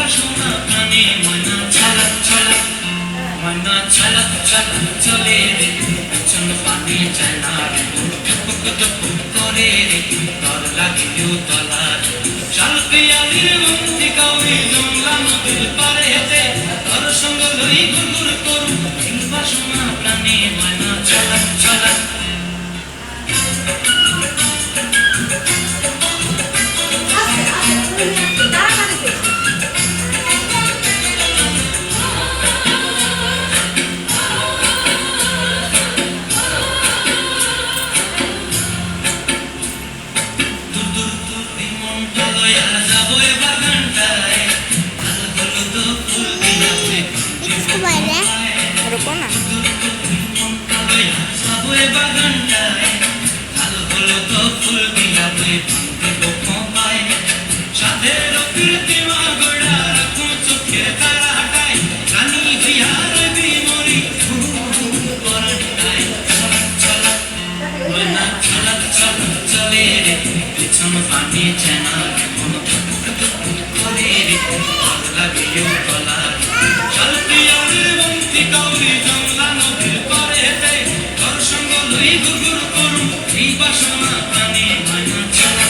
বাসনা প্রাণে ময়না ছলক ছলক ময়না ছলক ছলক চলে রে পেছন পানে যায় না রে টুক টুক করে রে তর লাগিও তলার শাল পিয়ালির বন্দি কাউরি জংলা নদীর পারে হেতে তর সঙ্গ লই গুরগুর করু বাসনা প্রাণে ময়না ছলক ছলক रुको ना পানি চেনা করে রে লাগিও গলার শাল পিয়ালির বন্দি কাউরি জংলা নদীর পারে হেতে তোর সঙ্গ লই গুরগুর করু এই বাসনা প্রাণে ময়না ছলক